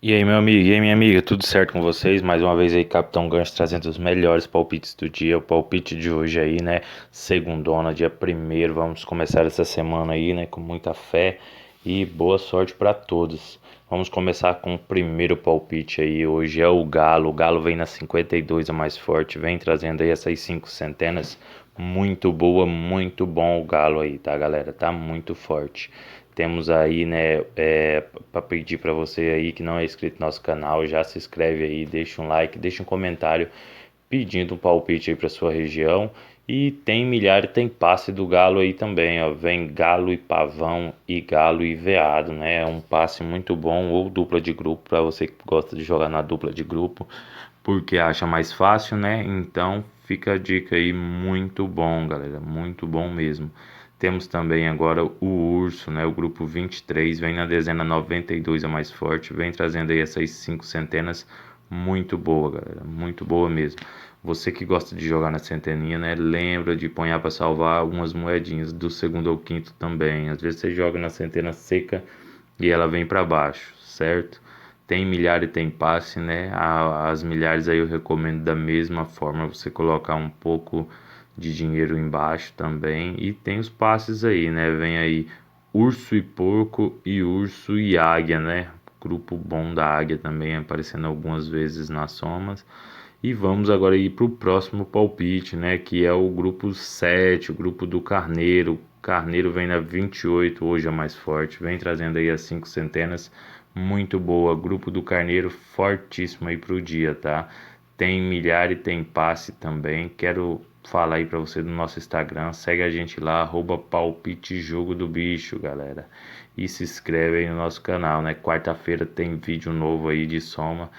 E aí, meu amigo, e aí, minha amiga, tudo certo com vocês? Mais uma vez aí, Capitão Gancho trazendo os melhores palpites do dia. O palpite de hoje aí, né? Segundona, dia primeiro. Vamos começar essa semana aí, né? Com muita fé e boa sorte para todos. Vamos começar com o primeiro palpite aí. Hoje é o Galo. O Galo vem na 52, a mais forte. Vem trazendo aí essas 5 centenas. Muito boa, muito bom o Galo aí, tá, galera? Tá muito forte. Temos aí, né, para pedir para você aí que não é inscrito no nosso canal, já se inscreve aí, deixa um like, deixa um comentário pedindo um palpite aí para sua região. E tem milhar e tem passe do Galo aí também, ó. Vem Galo e Pavão e Galo e Veado, né? É um passe muito bom ou dupla de grupo para você que gosta de jogar na dupla de grupo, porque acha mais fácil, né? Então fica a dica aí, muito bom, galera, muito bom mesmo. Temos também agora o Urso, né? O grupo 23 vem na dezena 92, a mais forte, vem trazendo aí essas 5 centenas, muito boa, galera, muito boa mesmo. Você que gosta de jogar na centeninha, né? Lembra de ponhar para salvar algumas moedinhas do segundo ou quinto também. Às vezes você joga na centena seca e ela vem para baixo, certo? Tem milhar e tem passe, né? As milhares aí eu recomendo da mesma forma você colocar um pouco de dinheiro embaixo também. E tem os passes aí, né? Vem aí Urso e Porco e Urso e Águia, né? Grupo bom da Águia também aparecendo algumas vezes nas somas. E vamos agora ir para o próximo palpite, né? Que é o grupo 7, o grupo do Carneiro. Carneiro vem na 28, hoje é mais forte. Vem trazendo aí as 5 centenas, muito boa. Grupo do Carneiro fortíssimo aí para o dia, tá? Tem milhar e tem passe também. Quero falar aí para você do nosso Instagram. Segue a gente lá, @palpite jogo do bicho, galera. E se inscreve aí no nosso canal, né? Quarta-feira tem vídeo novo aí de soma.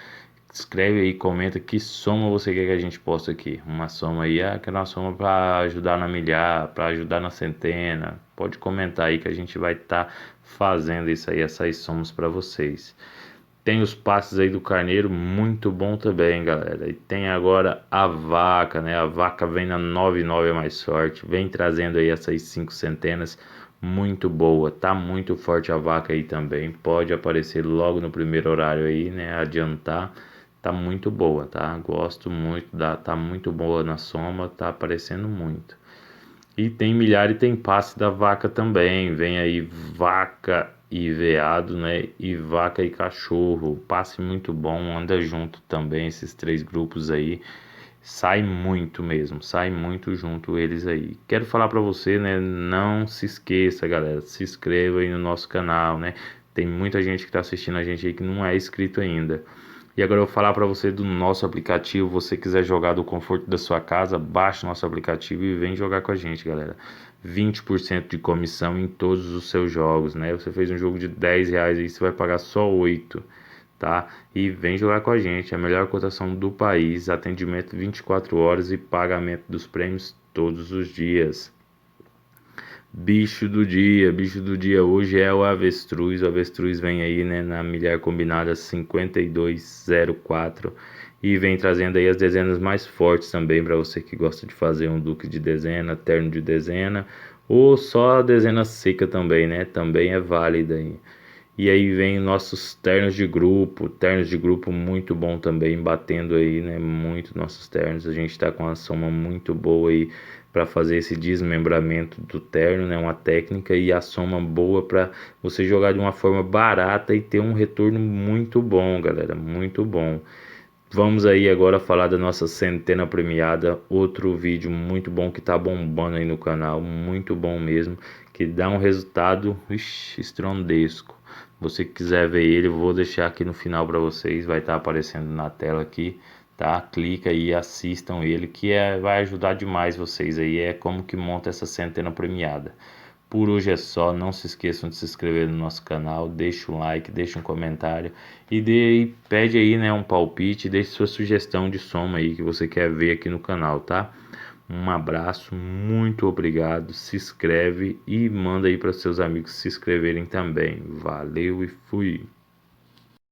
Escreve aí, comenta que soma você quer que a gente posta aqui. Uma soma aí, aquela soma para ajudar na milhar, para ajudar na centena. Pode comentar aí que a gente vai estar fazendo isso aí, essas somas para vocês. Tem os passes aí do Carneiro, muito bom também, galera. E tem agora a vaca, né? A vaca vem na 99 a mais sorte, vem trazendo aí essas 5 centenas, muito boa. Tá muito forte a vaca aí também. Pode aparecer logo no primeiro horário aí, né? Adiantar. Tá muito boa, tá? Gosto muito tá muito boa na soma, tá aparecendo muito. E tem milhar e tem passe da vaca também. Vem aí vaca e veado, né? E vaca e cachorro. Passe muito bom, anda junto também esses três grupos aí. Sai muito mesmo, sai muito junto eles aí. Quero falar para você, né? Não se esqueça, galera, se inscreva aí no nosso canal, né? Tem muita gente que tá assistindo a gente aí que não é inscrito ainda. E agora eu vou falar para você do nosso aplicativo. Você quiser jogar do conforto da sua casa, baixe nosso aplicativo e vem jogar com a gente, galera. 20% de comissão em todos os seus jogos, né? Você fez um jogo de R$ 10 aí, você vai pagar só 8, tá? E vem jogar com a gente, a melhor cotação do país, atendimento 24 horas e pagamento dos prêmios todos os dias. Bicho do dia hoje é o avestruz. O avestruz vem aí, né, na milhar combinada 5204 e vem trazendo aí as dezenas mais fortes também para você que gosta de fazer um duque de dezena, terno de dezena ou só a dezena seca também, né? Também é válida aí. E aí vem nossos ternos de grupo muito bom também, batendo aí, né, muito nossos ternos. A gente está com uma soma muito boa aí para fazer esse desmembramento do terno, né, uma técnica e a soma boa para você jogar de uma forma barata e ter um retorno muito bom, galera, muito bom. Vamos aí agora falar da nossa centena premiada, outro vídeo muito bom que tá bombando aí no canal, muito bom mesmo, que dá um resultado, estrondesco. Você que quiser ver ele, eu vou deixar aqui no final para vocês, vai estar aparecendo na tela aqui, tá? Clica aí e assistam ele, que vai ajudar demais vocês aí, é como que monta essa centena premiada. Por hoje é só, não se esqueçam de se inscrever no nosso canal, deixa um like, deixa um comentário e pede aí, né, um palpite, deixe sua sugestão de soma aí que você quer ver aqui no canal, tá? Um abraço, muito obrigado, se inscreve e manda aí para seus amigos se inscreverem também. Valeu e fui!